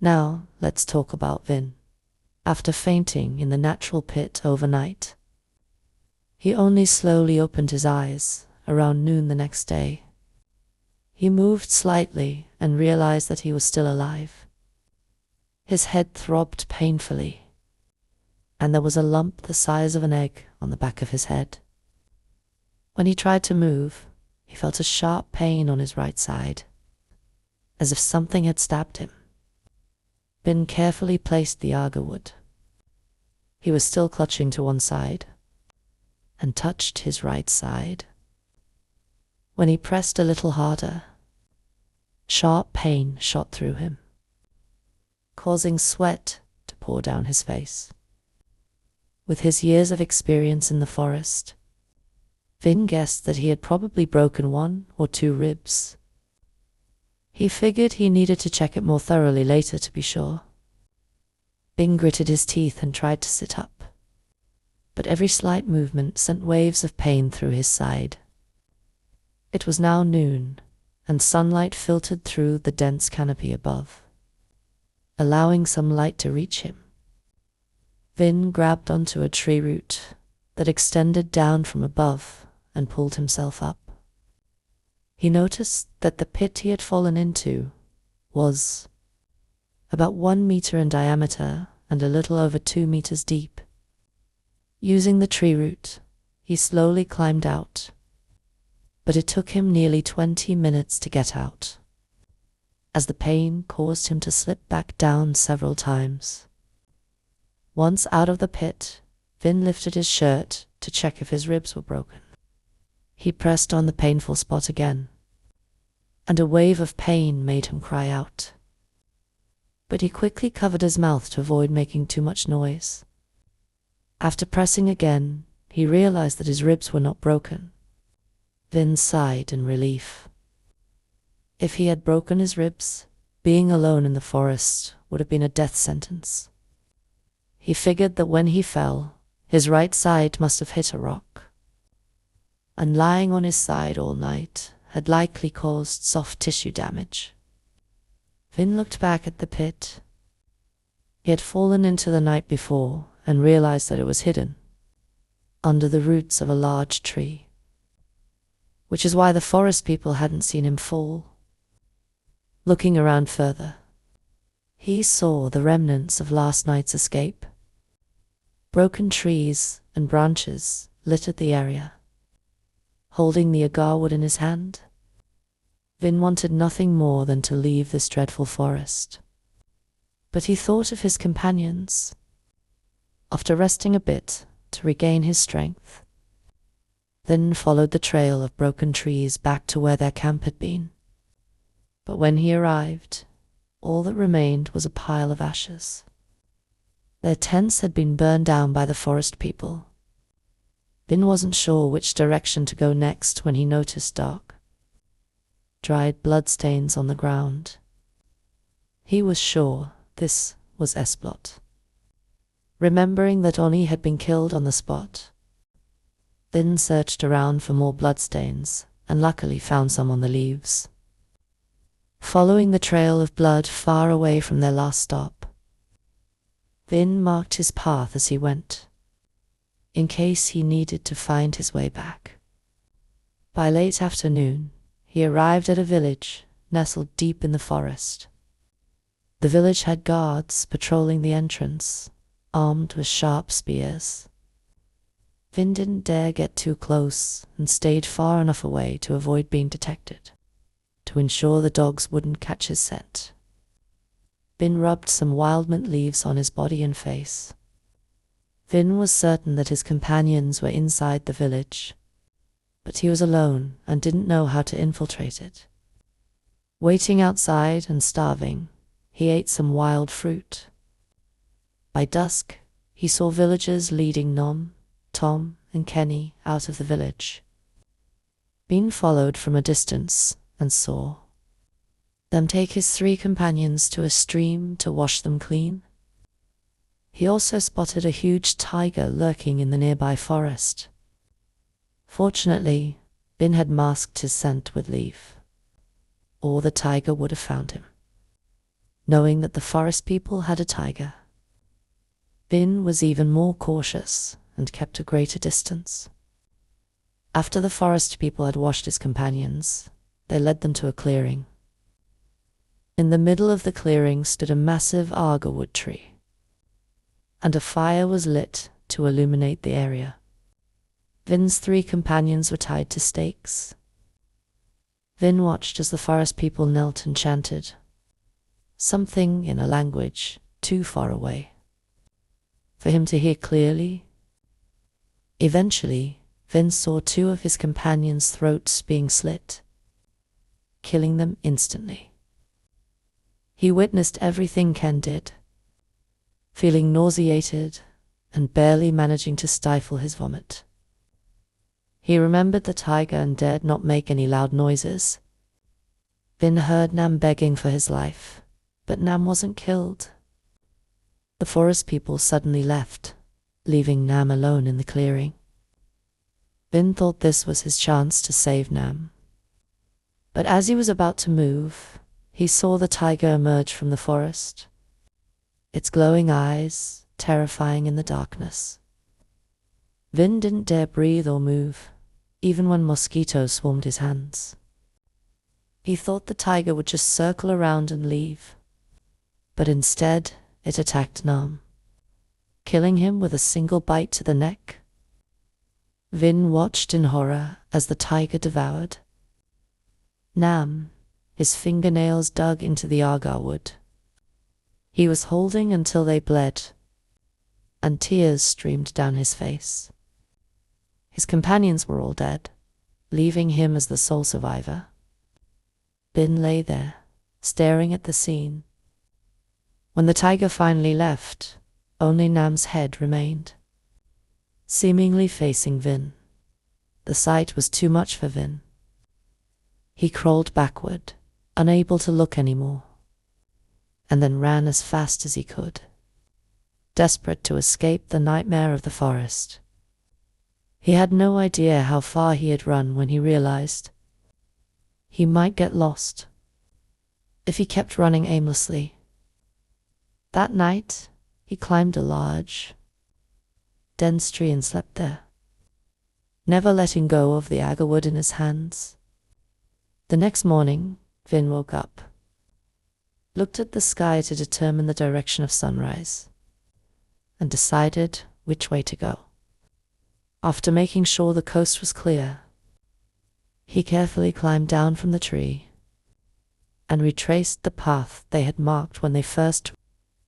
Now, let's talk about Vin. After fainting in the natural pit overnight, he only slowly opened his eyes around noon the next day. He moved slightly and realized that he was still alive. His head throbbed painfully, and there was a lump the size of an egg on the back of his head. When he tried to move, he felt a sharp pain on his right side, as if something had stabbed him. Vin carefully placed the Agarwood. He was still clutching to one side, and touched his right side. When he pressed a little harder, sharp pain shot through him, causing sweat to pour down his face. With his years of experience in the forest, Vin guessed that he had probably broken 1 or 2 ribs. He figured he needed to check it more thoroughly later to be sure. Vin gritted his teeth and tried to sit up, but every slight movement sent waves of pain through his side. It was now noon, and sunlight filtered through the dense canopy above, allowing some light to reach him. Vin grabbed onto a tree root that extended down from above and pulled himself up. He noticed that the pit he had fallen into was about 1 meter in diameter and a little over 2 meters deep. Using the tree root, he slowly climbed out, but it took him nearly 20 minutes to get out, as the pain caused him to slip back down several times. Once out of the pit, Vin lifted his shirt to check if his ribs were broken. He pressed on the painful spot again, and a wave of pain made him cry out. But he quickly covered his mouth to avoid making too much noise. After pressing again, he realized that his ribs were not broken. Vin sighed in relief. If he had broken his ribs, being alone in the forest would have been a death sentence. He figured that when he fell, his right side must have hit a rock, and lying on his side all night had likely caused soft tissue damage. Vin looked back at the pit he had fallen into the night before and realized that it was hidden under the roots of a large tree, which is why the forest people hadn't seen him fall. Looking around further, he saw the remnants of last night's escape. Broken trees and branches littered the area. Holding the Agarwood in his hand, Vin wanted nothing more than to leave this dreadful forest. But he thought of his companions. After resting a bit to regain his strength, Vin followed the trail of broken trees back to where their camp had been. But when he arrived, all that remained was a pile of ashes. Their tents had been burned down by the forest people. Vin wasn't sure which direction to go next when he noticed dark, dried bloodstains on the ground. He was sure this was Esplot. Remembering that Oni had been killed on the spot, Vin searched around for more bloodstains and luckily found some on the leaves. Following the trail of blood far away from their last stop, Vin marked his path as he went, in case he needed to find his way back. By late afternoon, he arrived at a village nestled deep in the forest. The village had guards patrolling the entrance, armed with sharp spears. Vin didn't dare get too close and stayed far enough away to avoid being detected, to ensure the dogs wouldn't catch his scent. Vin rubbed some wild mint leaves on his body and face. Vin was certain that his companions were inside the village, but he was alone and didn't know how to infiltrate it. Waiting outside and starving, he ate some wild fruit. By dusk, he saw villagers leading Nom, Tom, and Kenny out of the village. Vin followed from a distance and saw them take his 3 companions to a stream to wash them clean. He also spotted a huge tiger lurking in the nearby forest. Fortunately, Vin had masked his scent with leaf, or the tiger would have found him. knowing that the forest people had a tiger. Vin was even more cautious and kept a greater distance. After the forest people had washed his companions, they led them to a clearing. In the middle of the clearing stood a massive Agarwood tree, and a fire was lit to illuminate the area. Vin's 3 companions were tied to stakes. Vin watched as the forest people knelt and chanted, something in a language too far away for him to hear clearly. Eventually, Vin saw 2 of his companions' throats being slit, killing them instantly. He witnessed everything Ken did, feeling nauseated and barely managing to stifle his vomit. He remembered the tiger and dared not make any loud noises. Vin heard Nam begging for his life, but Nam wasn't killed. The forest people suddenly left, leaving Nam alone in the clearing. Vin thought this was his chance to save Nam. But as he was about to move, he saw the tiger emerge from the forest, its glowing eyes terrifying in the darkness. Vin didn't dare breathe or move, even when mosquitoes swarmed his hands. He thought the tiger would just circle around and leave, but instead it attacked Nam, killing him with a single bite to the neck. Vin watched in horror as the tiger devoured Nam, his fingernails dug into the Agarwood. He was holding until they bled, and tears streamed down his face. His companions were all dead, leaving him as the sole survivor. Vin lay there, staring at the scene. When the tiger finally left, only Nam's head remained, seemingly facing Vin. The sight was too much for Vin. He crawled backward, unable to look anymore, and then ran as fast as he could, desperate to escape the nightmare of the forest. He had no idea how far he had run when he realized he might get lost if he kept running aimlessly. That night, he climbed a large, dense tree and slept there, never letting go of the Agarwood in his hands. The next morning, Vin woke up, looked at the sky to determine the direction of sunrise, and decided which way to go. After making sure the coast was clear, he carefully climbed down from the tree and retraced the path they had marked when they first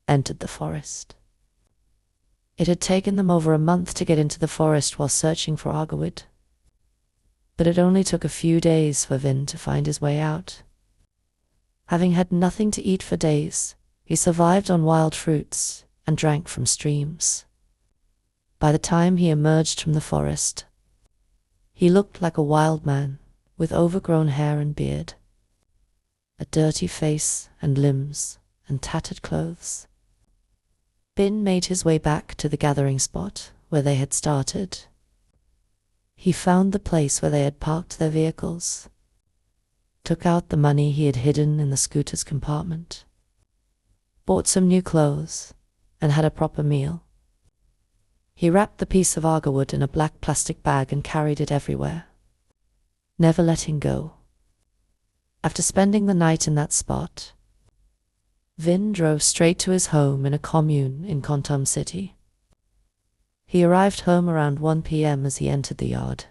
entered the forest. It had taken them over a month to get into the forest while searching for Agarwood, but it only took a few days for Vin to find his way out. Having had nothing to eat for days, he survived on wild fruits and drank from streams. By the time he emerged from the forest, he looked like a wild man with overgrown hair and beard, a dirty face and limbs, and tattered clothes. Vin made his way back to the gathering spot where they had started. He found the place where they had parked their vehicles, took out the money he had hidden in the scooter's compartment, bought some new clothes, and had a proper meal. He wrapped the piece of Agarwood in a black plastic bag and carried it everywhere, never letting go. After spending the night in that spot, Vin drove straight to his home in a commune in Kontum City. He arrived home around 1 p.m. as he entered the yard.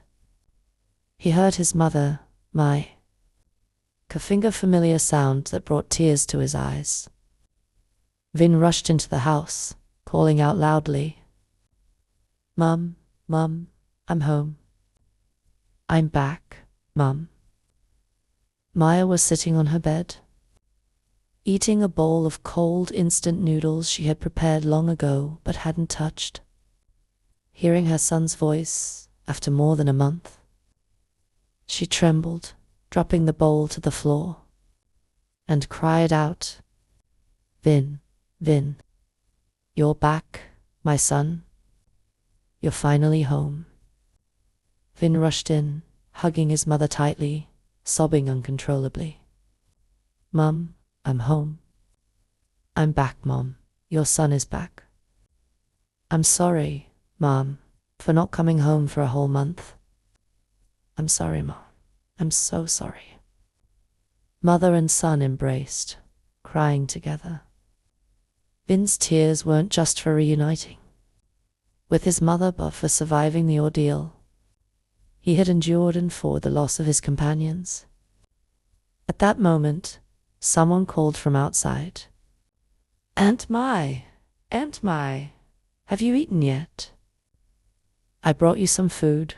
He heard his mother, Mai, a familiar sound that brought tears to his eyes. Vin rushed into the house, calling out loudly, "Mum, Mum, I'm home. I'm back, Mum." Maya was sitting on her bed, eating a bowl of cold instant noodles she had prepared long ago but hadn't touched. Hearing her son's voice after more than a month, she trembled, dropping the bowl to the floor, and cried out, "Vin, Vin, you're back, my son. You're finally home." Vin rushed in, hugging his mother tightly, sobbing uncontrollably. "Mum, I'm home. I'm back, Mom. Your son is back. I'm sorry, Mom, for not coming home for a whole month. I'm sorry, Mom. I'm so sorry. Mother and son embraced, crying together. Vin's tears weren't just for reuniting with his mother, but for surviving the ordeal he had endured and for the loss of his companions. At that moment, someone called from outside. Aunt Mai, have you eaten yet? I brought you some food.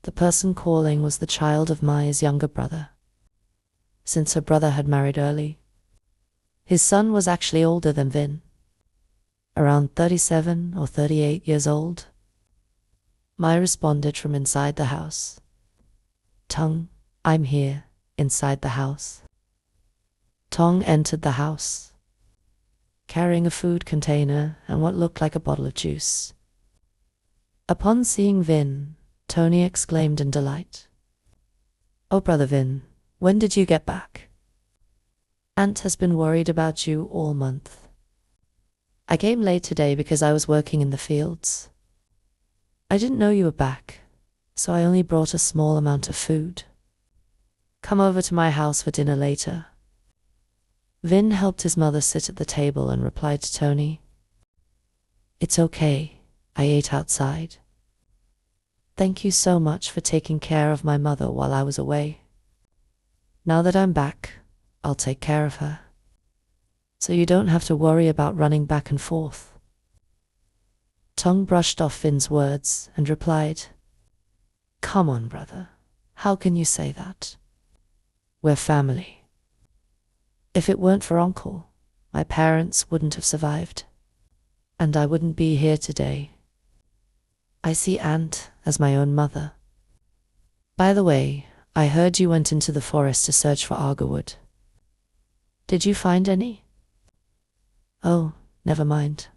The person calling was the child of Mai's younger brother. Since her brother had married early, his son was actually older than Vin, around 37 or 38 years old. Mai responded from inside the house. Tong, I'm here, inside the house. Tong entered the house, carrying a food container and what looked like a bottle of juice. Upon seeing Vin, Tony exclaimed in delight. Oh, brother Vin, when did you get back? Aunt has been worried about you all month. I came late today because I was working in the fields. I didn't know you were back, so I only brought a small amount of food. Come over to my house for dinner later. Vin helped his mother sit at the table and replied to Tony. It's okay, I ate outside. Thank you so much for taking care of my mother while I was away. Now that I'm back, I'll take care of her, so you don't have to worry about running back and forth. Tong brushed off Vin's words and replied, Come on, brother, how can you say that? We're family. If it weren't for Uncle, my parents wouldn't have survived, and I wouldn't be here today. I see Aunt as my own mother. By the way, I heard you went into the forest to search for Agarwood. Did you find any? Oh, never mind.